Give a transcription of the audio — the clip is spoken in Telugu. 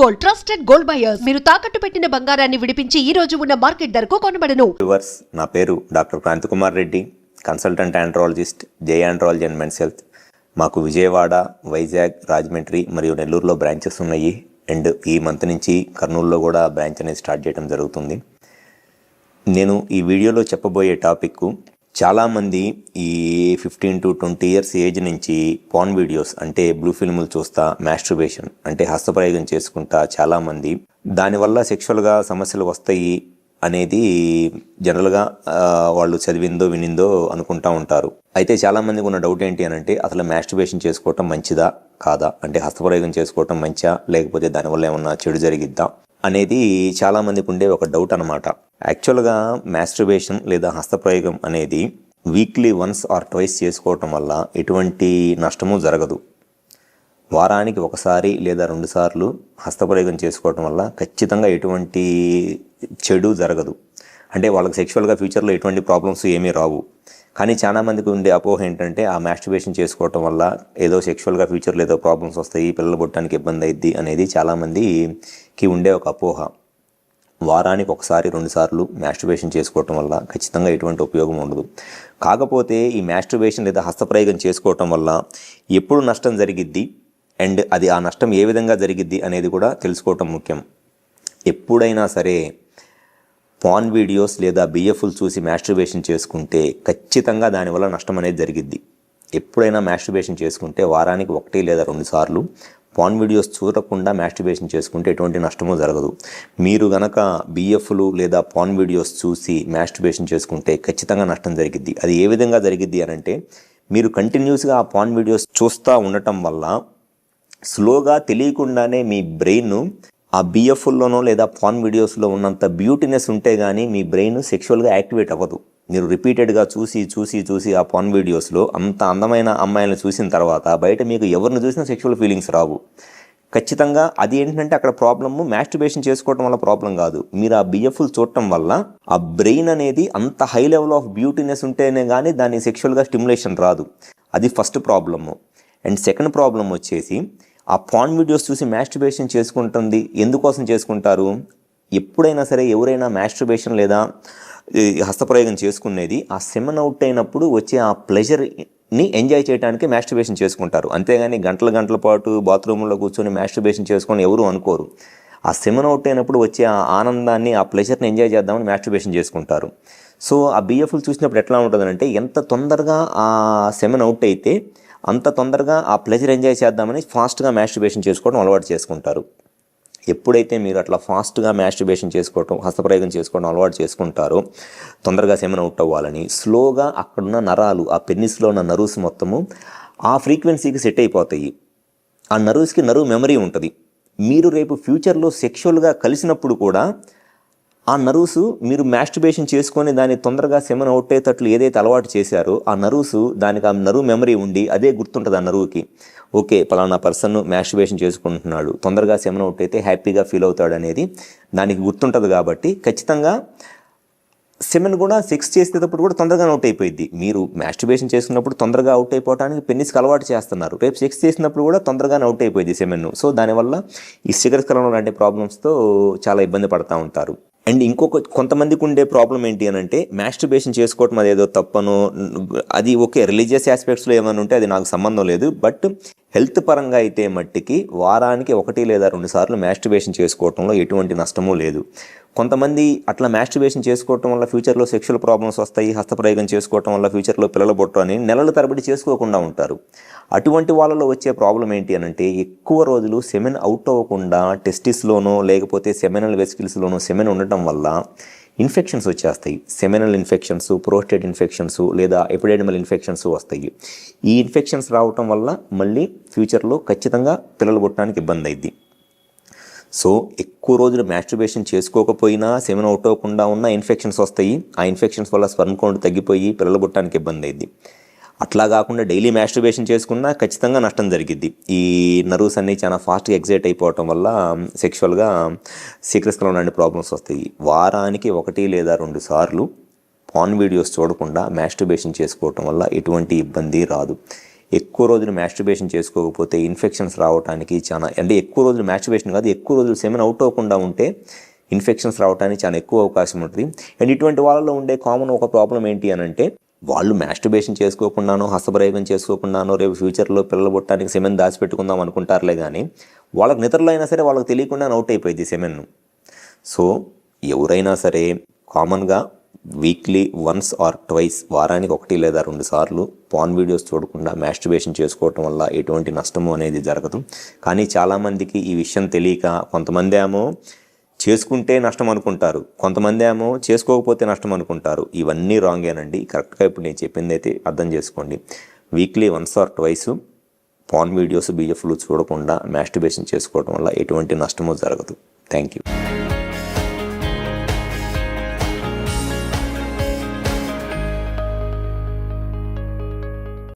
గోల్డ్ ట్రస్టెడ్ గోల్డ్ బయర్స్ మీరు తాకట్టు పెట్టిన బంగారాన్ని విడిపించి ఈ రోజు ఉన్న మార్కెట్ ధరకు కొనబడను. వ్యూవర్స్, నా పేరు doctor Kranthi Kumar Reddy, consultant andrologist, J andrology and men's health. మాకు విజయవాడ, వైజాగ్, రాజమండ్రి మరియు నెల్లూరులో బ్రాంచెస్ ఉన్నాయి. అండ్ ఈ మంత్ నుంచి కర్నూలులో కూడా బ్రాంచ్ అనేది స్టార్ట్ చేయడం జరుగుతుంది. నేను ఈ వీడియోలో చెప్పబోయే టాపిక్, చాలామంది ఈ 15 to 20 years ఏజ్ నుంచి పాన్ వీడియోస్ అంటే బ్లూ ఫిల్ములు చూస్తా, మాస్టర్బేషన్ అంటే హస్తప్రయోగం చేసుకుంటా చాలామంది దానివల్ల సెక్షువల్గా సమస్యలు వస్తాయి అనేది జనరల్గా వాళ్ళు చదివిందో వినిందో అనుకుంటా ఉంటారు. అయితే చాలామందికి ఉన్న డౌట్ ఏంటి అని అంటే, అసలు మాస్టర్బేషన్ చేసుకోవటం మంచిదా కాదా, అంటే హస్తప్రయోగం చేసుకోవటం మంచిదా లేకపోతే దానివల్ల ఏమన్నా చెడు జరిగిద్దా అనేది చాలామందికి ఉండే ఒక డౌట్ అనమాట. యాక్చువల్గా మాస్టర్బేషన్ లేదా హస్తప్రయోగం అనేది వీక్లీ వన్స్ ఆర్ ట్వైస్ చేసుకోవటం వల్ల ఎటువంటి నష్టము జరగదు. వారానికి ఒకసారి లేదా 2 సార్లు హస్తప్రయోగం చేసుకోవటం వల్ల ఖచ్చితంగా ఎటువంటి చెడు జరగదు. అంటే వాళ్ళకి సెక్షువల్గా ఫ్యూచర్లో ఎటువంటి ప్రాబ్లమ్స్ ఏమీ రావు. కానీ చాలామందికి ఉండే అపోహ ఏంటంటే, ఆ మాస్టర్బేషన్ చేసుకోవటం వల్ల ఏదో సెక్షువల్గా ఫ్యూచర్లో ఏదో ప్రాబ్లమ్స్ వస్తాయి, పిల్లలు పుట్టడానికి ఇబ్బంది అయింది అనేది చాలామందికి ఉండే ఒక అపోహ. వారానికి ఒకసారి 2 సార్లు మాస్టర్బేషన్ చేసుకోవటం వల్ల ఖచ్చితంగా ఎటువంటి ఉపయోగం ఉండదు. కాకపోతే ఈ మాస్టర్బేషన్ లేదా హస్తప్రయోగం చేసుకోవటం వల్ల ఎప్పుడు నష్టం జరిగిద్ది అండ్ అది ఆ నష్టం ఏ విధంగా జరిగిద్ది అనేది కూడా తెలుసుకోవటం ముఖ్యం. ఎప్పుడైనా సరే పాన్ వీడియోస్ లేదా బిఎఫ్లు చూసి మాస్టర్బేషన్ చేసుకుంటే ఖచ్చితంగా దానివల్ల నష్టం అనేది జరిగిద్ది. ఎప్పుడైనా మాస్టర్బేషన్ చేసుకుంటే వారానికి 1 లేదా 2 సార్లు పాన్ వీడియోస్ చూడకుండా మాస్టర్బేషన్ చేసుకుంటే ఎటువంటి నష్టమూ జరగదు. మీరు గనక బిఎఫ్లు లేదా పాన్ వీడియోస్ చూసి మాస్టర్బేషన్ చేసుకుంటే ఖచ్చితంగా నష్టం జరిగిద్ది. అది ఏ విధంగా జరిగిద్ది అని అంటే, మీరు కంటిన్యూస్గా ఆ పాన్ వీడియోస్ చూస్తూ ఉండటం వల్ల స్లోగా తెలియకుండానే మీ బ్రెయిన్ ఆ బిఎఫ్లోనో లేదా పాన్ వీడియోస్లో ఉన్నంత బ్యూటీనెస్ ఉంటే కానీ మీ బ్రెయిన్ సెక్షువల్గా యాక్టివేట్ అవ్వదు. మీరు రిపీటెడ్గా చూసి ఆ పాన్ వీడియోస్లో అంత అందమైన అమ్మాయిలను చూసిన తర్వాత బయట మీకు ఎవరిని చూసినా సెక్షువల్ ఫీలింగ్స్ రావు. ఖచ్చితంగా అది ఏంటంటే అక్కడ ప్రాబ్లము మాస్టర్బేషన్ చేసుకోవటం వల్ల ప్రాబ్లం కాదు. మీరు ఆ బిఎఫ్లు చూడటం వల్ల ఆ బ్రెయిన్ అనేది అంత హై లెవెల్ ఆఫ్ బ్యూటీనెస్ ఉంటేనే కానీ దాని సెక్షువల్గా స్టిమ్యులేషన్ రాదు. అది first problem. And second problem వచ్చేసి, ఆ పాన్ వీడియోస్ చూసి మాస్టర్బేషన్ చేసుకుంటుంది ఎందుకోసం చేసుకుంటారు? ఎప్పుడైనా సరే ఎవరైనా మాస్టర్బేషన్ లేదా హస్తప్రయోగం చేసుకునేది ఆ సెమెన్ అవుట్ అయినప్పుడు వచ్చే ఆ ప్లెజర్ని ఎంజాయ్ చేయడానికి మాస్టర్బేషన్ చేసుకుంటారు. అంతేగాని గంటల పాటు బాత్రూంలో కూర్చొని మాస్టర్బేషన్ చేసుకొని ఎవరు అనుకోరు. ఆ సెమెన్ అవుట్ అయినప్పుడు వచ్చే ఆ ఆనందాన్ని, ఆ ప్లెజర్ని ఎంజాయ్ చేద్దామని మాస్టర్బేషన్ చేసుకుంటారు. సో ఆ బిఎఫ్లు చూసినప్పుడు ఎట్లా ఉంటుందంటే, ఎంత తొందరగా ఆ సెమెన్ అవుట్ అయితే అంత తొందరగా ఆ ప్లెజర్ ఎంజాయ్ చేద్దామని ఫాస్ట్గా మాస్టర్బేషన్ చేసుకోవడం అలవాటు చేసుకుంటారు. ఎప్పుడైతే మీరు అట్లా ఫాస్ట్గా మాస్టర్బేషన్ చేసుకోవటం, హస్తప్రయోగం చేసుకోవడం అలవాటు చేసుకుంటారో, తొందరగా సెమెన్ అవుట్ అవ్వాలని స్లోగా అక్కడున్న నరాలు, ఆ పెన్నిస్లో ఉన్న నర్వ్స్ మొత్తము ఆ ఫ్రీక్వెన్సీకి సెట్ అయిపోతాయి. ఆ నర్వ్స్కి నర్వ్ మెమరీ ఉంటుంది. మీరు రేపు ఫ్యూచర్లో సెక్షువల్గా కలిసినప్పుడు కూడా ఆ నర్వ్స్ మీరు మాస్టర్బేషన్ చేసుకొని దాన్ని తొందరగా సెమెన్ అవుట్ అయ్యేటట్లు ఏదైతే అలవాటు చేశారో ఆ నర్వ్స్, దానికి ఆ నర్వ్ మెమరీ ఉండి అదే గుర్తుంటుంది ఆ నర్వ్కి. ఓకే, పలానా పర్సన్ మాస్టర్బేషన్ చేసుకుంటున్నాడు, తొందరగా సెమెన్ అవుట్ అయితే హ్యాపీగా ఫీల్ అవుతాడు అనేది దానికి గుర్తుంటుంది. కాబట్టి ఖచ్చితంగా సెమెన్ కూడా సెక్స్ చేసేటప్పుడు కూడా తొందరగా అవుట్ అయిపోయింది. మీరు మాస్టర్బేషన్ చేసుకున్నప్పుడు తొందరగా అవుట్ అయిపోవడానికి పెన్నిస్కి అలవాటు చేస్తున్నారు, రేపు సెక్స్ చేసినప్పుడు కూడా తొందరగానే అవుట్ అయిపోయింది సెమెన్. సో దానివల్ల ఈ సిగరెట్ కలవడం లాంటి ప్రాబ్లమ్స్తో చాలా ఇబ్బంది పడుతూ ఉంటారు. అండ్ కొంతమందికి ఉండే ప్రాబ్లం ఏంటి అని అంటే, మాస్టర్బేషన్ చేసుకోవటం అదేదో తప్పను, అది ఓకే రిలీజియస్ ఆస్పెక్ట్స్లో ఏమైనా ఉంటే అది నాకు సంబంధం లేదు. బట్ హెల్త్ పరంగా అయితే మట్టికి వారానికి 1 లేదా 2 సార్లు మాస్టర్బేషన్ చేసుకోవటంలో ఎటువంటి నష్టమూ లేదు. కొంతమంది అట్లా మాస్టర్బేషన్ చేసుకోవటం వల్ల ఫ్యూచర్లో సెక్షువల్ ప్రాబ్లమ్స్ వస్తాయి, హస్తప్రయోగం చేసుకోవటం వల్ల ఫ్యూచర్లో పిల్లలు పుట్టరు అని నెలల తరబడి చేసుకోకుండా ఉంటారు. అటువంటి వాళ్ళలో వచ్చే ప్రాబ్లం ఏంటి అని అంటే, ఎక్కువ రోజులు సెమెన్ అవుట్ అవ్వకుండా టెస్టిస్లోనో లేకపోతే సెమెనల్ వెసికిల్స్లోనో సెమెన్ ఉండటం వల్ల ఇన్ఫెక్షన్స్ వచ్చేస్తాయి. సెమెనల్ ఇన్ఫెక్షన్స్, ప్రోస్టేట్ ఇన్ఫెక్షన్స్ లేదా ఎపిడెడమల్ ఇన్ఫెక్షన్స్ వస్తాయి. ఈ ఇన్ఫెక్షన్స్ రావటం వల్ల మళ్ళీ ఫ్యూచర్లో ఖచ్చితంగా పిల్లలు పుట్టడానికి ఇబ్బంది అయింది. సో ఎక్కువ రోజులు మాస్టర్బేషన్ చేసుకోకపోయినా సెమెన్ అవుట్ అవ్వకుండా ఉన్న ఇన్ఫెక్షన్స్ వస్తాయి. ఆ ఇన్ఫెక్షన్స్ వల్ల స్పెర్మ్ కౌంట్ తగ్గిపోయి పిల్లలు పుట్టడానికి ఇబ్బంది అయింది. అట్లా కాకుండా డైలీ మాస్టర్బేషన్ చేసుకున్నా ఖచ్చితంగా నష్టం జరిగిద్ది. ఈ నర్వ్స్ అన్నీ చాలా ఫాస్ట్గా ఎగ్జైట్ అయిపోవటం వల్ల సెక్షువల్గా సీక్రెట్స్లో లాంటి ప్రాబ్లమ్స్ వస్తాయి. వారానికి 1 లేదా 2 సార్లు పాన్ వీడియోస్ చూడకుండా మాస్టర్బేషన్ చేసుకోవటం వల్ల ఎటువంటి ఇబ్బంది రాదు. ఎక్కువ రోజులు మాస్టర్బేషన్ చేసుకోకపోతే ఇన్ఫెక్షన్స్ రావడానికి చాలా, అంటే ఎక్కువ రోజులు మాస్టర్బేషన్ కాదు, ఎక్కువ రోజులు సెమెన్ అవుట్ అవ్వకుండా ఉంటే ఇన్ఫెక్షన్స్ రావడానికి చాలా ఎక్కువ అవకాశం ఉంటుంది. అండ్ ఇటువంటి వాళ్ళలో ఉండే కామన్ ఒక ప్రాబ్లం ఏంటి అని అంటే, వాళ్ళు మాస్టర్బేషన్ చేసుకోకుండానో హస్తప్రయోగం చేసుకోకుండానో రేపు ఫ్యూచర్లో పిల్లలు పుట్టడానికి సెమెన్ దాచిపెట్టుకుందాం అనుకుంటారులే, కానీ వాళ్ళకి నిద్రలో అయినా సరే వాళ్ళకి తెలియకుండా అవుట్ అయిపోయింది సెమెన్ను. సో ఎవరైనా సరే కామన్గా వీక్లీ వన్స్ ఆర్ ట్వైస్, వారానికి 1 లేదా 2 సార్లు పాన్ వీడియోస్ చూడకుండా మాస్టర్బేషన్ చేసుకోవటం వల్ల ఎటువంటి నష్టము అనేది జరగదు. కానీ చాలామందికి ఈ విషయం తెలియక, కొంతమంది ఏమో చేసుకుంటే నష్టం అనుకుంటారు, కొంతమంది ఏమో చేసుకోకపోతే నష్టం అనుకుంటారు. ఇవన్నీ రాంగేనండి. కరెక్ట్గా ఇప్పుడు నేను చెప్పింది అయితే అర్థం చేసుకోండి. Weekly once or twice porn videos, బీఎఫ్లు చూడకుండా మాస్టర్బేషన్ చేసుకోవడం వల్ల ఎటువంటి నష్టము జరగదు. Thank you.